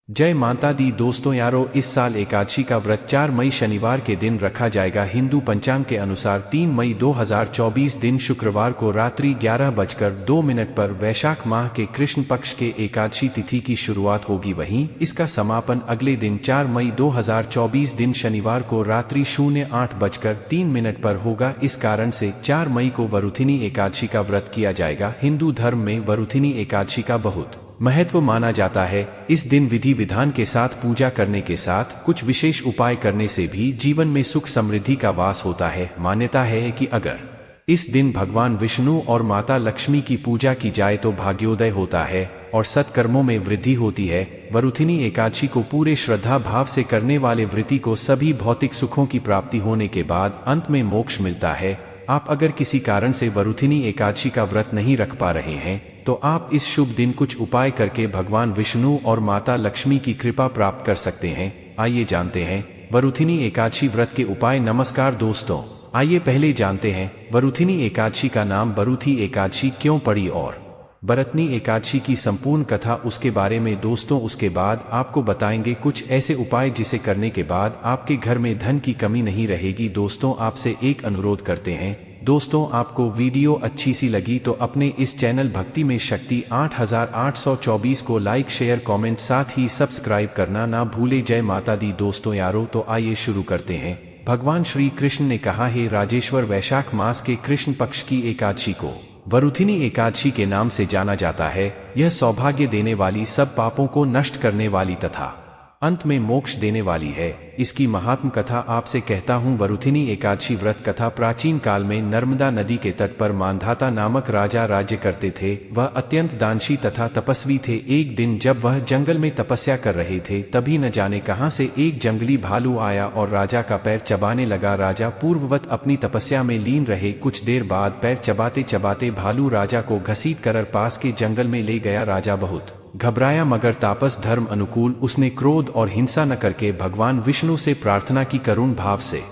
जय माता दी दोस्तों यारों, इस साल एकादशी का व्रत 4 मई शनिवार के दिन रखा जाएगा। हिंदू पंचांग के अनुसार 3 मई 2024 दिन शुक्रवार को रात्रि 11:02 पर वैशाख माह के कृष्ण पक्ष के एकादशी तिथि की शुरुआत होगी। वहीं इसका समापन अगले दिन 4 मई 2024 दिन शनिवार को रात्रि 08:03 पर होगा। इस कारण से 4 मई को वरुथिनी एकादशी का व्रत किया जाएगा। हिंदू धर्म में वरुथिनी एकादशी का बहुत महत्व माना जाता है। इस दिन विधि विधान के साथ पूजा करने के साथ कुछ विशेष उपाय करने से भी जीवन में सुख समृद्धि का वास होता है। मान्यता है कि अगर इस दिन भगवान विष्णु और माता लक्ष्मी की पूजा की जाए तो भाग्योदय होता है और सत्कर्मों में वृद्धि होती है। वरुथिनी एकादशी को पूरे श्रद्धा भाव से करने वाले व्रती को सभी भौतिक सुखों की प्राप्ति होने के बाद अंत में मोक्ष मिलता है। आप अगर किसी कारण से वरुथिनी एकादशी का व्रत नहीं रख पा रहे हैं तो आप इस शुभ दिन कुछ उपाय करके भगवान विष्णु और माता लक्ष्मी की कृपा प्राप्त कर सकते हैं। आइए जानते हैं वरुथिनी एकादशी व्रत के उपाय। नमस्कार दोस्तों, आइए पहले जानते हैं वरुथिनी एकादशी का नाम वरुथी एकादशी क्यों पड़ी और बरतनी एकादशी की संपूर्ण कथा, उसके बारे में दोस्तों। उसके बाद आपको बताएंगे कुछ ऐसे उपाय जिसे करने के बाद आपके घर में धन की कमी नहीं रहेगी। दोस्तों, आपसे एक अनुरोध करते हैं दोस्तों, आपको वीडियो अच्छी सी लगी तो अपने इस चैनल भक्ति में शक्ति 8824 को लाइक शेयर कमेंट साथ ही सब्सक्राइब करना ना भूले। जय माता दी दोस्तों यारों, तो आइए शुरू करते हैं। भगवान श्री कृष्ण ने कहा है राजेश्वर, वैशाख मास के कृष्ण पक्ष की एकादशी को वरुथिनी एकादशी के नाम से जाना जाता है। यह सौभाग्य देने वाली, सब पापों को नष्ट करने वाली तथा अंत में मोक्ष देने वाली है। इसकी महात्म कथा आपसे कहता हूँ। वरुथिनी एकादशी व्रत कथा प्राचीन काल में नर्मदा नदी के तट पर मांधाता नामक राजा राज्य करते थे। वह अत्यंत दानशी तथा तपस्वी थे। एक दिन जब वह जंगल में तपस्या कर रहे थे तभी न जाने कहां से एक जंगली भालू आया और राजा का पैर चबाने लगा। राजा पूर्ववत अपनी तपस्या में लीन रहे। कुछ देर बाद पैर चबाते चबाते भालू राजा को घसीट कर पास के जंगल में ले गया। राजा बहुत घबराया मगर तापस धर्म अनुकूल उसने क्रोध और हिंसा न करके भगवान विष्णु से प्रार्थना की। करुण भाव से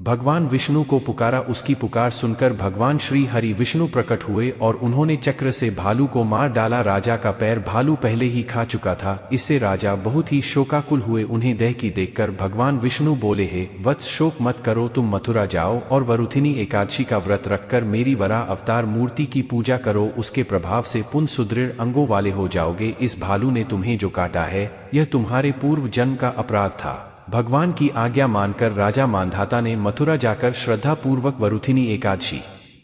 भगवान विष्णु को पुकारा। उसकी पुकार सुनकर भगवान श्री हरि विष्णु प्रकट हुए और उन्होंने चक्र से भालू को मार डाला। राजा का पैर भालू पहले ही खा चुका था। इससे राजा बहुत ही शोकाकुल हुए। उन्हें देह की देखकर भगवान विष्णु बोले, हे वत्स, शोक मत करो, तुम मथुरा जाओ और वरुथिनी एकादशी का व्रत रखकर मेरी वराह अवतार मूर्ति की पूजा करो। उसके प्रभाव से पुण्य सुदृढ़ अंगों वाले हो जाओगे। इस भालू ने तुम्हें जो काटा है यह तुम्हारे पूर्व जन्म का अपराध था। भगवान की आज्ञा मानकर राजा मांधाता ने मथुरा जाकर श्रद्धा पूर्वक वरुथिनी एकादशी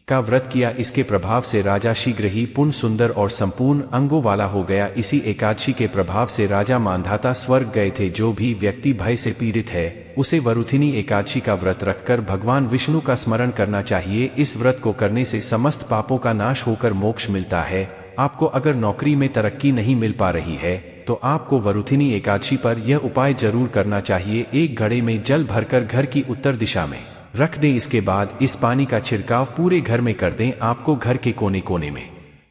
का व्रत किया। इसके प्रभाव से राजा शीघ्र ही पूर्ण, सुंदर और संपूर्ण अंगों वाला हो गया। इसी एकादशी के प्रभाव से राजा मांधाता स्वर्ग गए थे। जो भी व्यक्ति भय से पीड़ित है उसे वरुथिनी एकादशी का व्रत रखकर भगवान विष्णु का स्मरण करना चाहिए। इस व्रत को करने से समस्त पापों का नाश होकर मोक्ष मिलता है। आपको अगर नौकरी में तरक्की नहीं मिल पा रही है तो आपको वरुथिनी एकादशी पर यह उपाय जरूर करना चाहिए। एक घड़े में जल भरकर घर की उत्तर दिशा में रख दें। इसके बाद इस पानी का छिड़काव पूरे घर में कर दें। आपको घर के कोने कोने में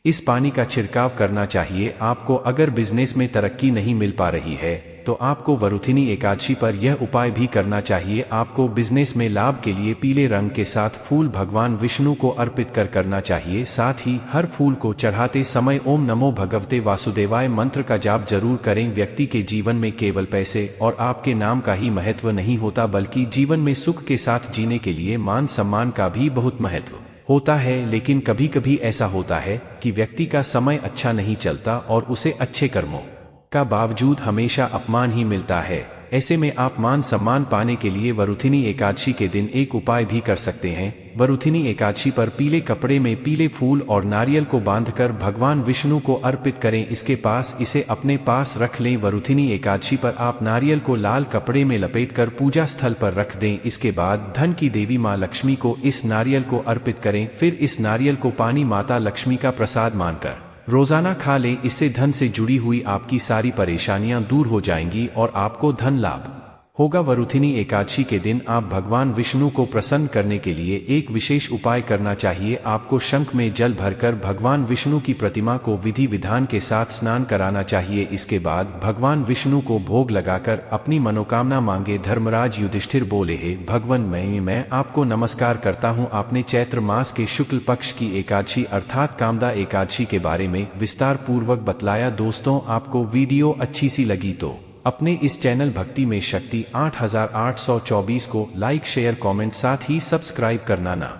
इस पानी का छिड़काव करना चाहिए। आपको अगर बिजनेस में तरक्की नहीं मिल पा रही है तो आपको वरुथिनी एकादशी पर यह उपाय भी करना चाहिए। आपको बिजनेस में लाभ के लिए पीले रंग के साथ फूल भगवान विष्णु को अर्पित करना चाहिए। साथ ही हर फूल को चढ़ाते समय ओम नमो भगवते वासुदेवाय मंत्र का जाप जरूर करें। व्यक्ति के जीवन में केवल पैसे और आपके नाम का ही महत्व नहीं होता बल्कि जीवन में सुख के साथ जीने के लिए मान सम्मान का भी बहुत महत्व होता है। लेकिन कभी कभी ऐसा होता है कि व्यक्ति का समय अच्छा नहीं चलता और उसे अच्छे कर्मों का बावजूद हमेशा अपमान ही मिलता है। ऐसे में आप मान सम्मान पाने के लिए वरुथिनी एकादशी के दिन एक उपाय भी कर सकते हैं। वरुथिनी एकादशी पर पीले कपड़े में पीले फूल और नारियल को बांधकर भगवान विष्णु को अर्पित करें। इसके पास इसे अपने पास रख लें। वरुथिनी एकादशी पर आप नारियल को लाल कपड़े में लपेटकर पूजा स्थल पर रख दें। इसके बाद धन की देवी माँ लक्ष्मी को इस नारियल को अर्पित करें। फिर इस नारियल को पानी माता लक्ष्मी का प्रसाद मानकर रोजाना खा लें। इससे धन से जुड़ी हुई आपकी सारी परेशानियां दूर हो जाएंगी और आपको धन लाभ होगा। वरुथिनी एकादशी के दिन आप भगवान विष्णु को प्रसन्न करने के लिए एक विशेष उपाय करना चाहिए। आपको शंख में जल भरकर भगवान विष्णु की प्रतिमा को विधि विधान के साथ स्नान कराना चाहिए। इसके बाद भगवान विष्णु को भोग लगाकर अपनी मनोकामना मांगे। धर्मराज युधिष्ठिर बोले, हे भगवान, मैं आपको नमस्कार करता हूँ। आपने चैत्र मास के शुक्ल पक्ष की एकादशी अर्थात कामदा एकादशी के बारे में विस्तार पूर्वक बतलाया। दोस्तों, आपको वीडियो अच्छी सी लगी तो अपने इस चैनल भक्ति में शक्ति 8824 को लाइक शेयर कमेंट साथ ही सब्सक्राइब करना ना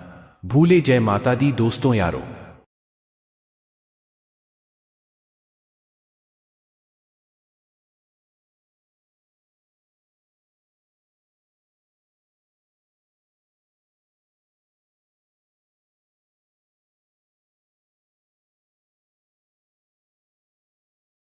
भूले। जय माता दी दोस्तों यारों।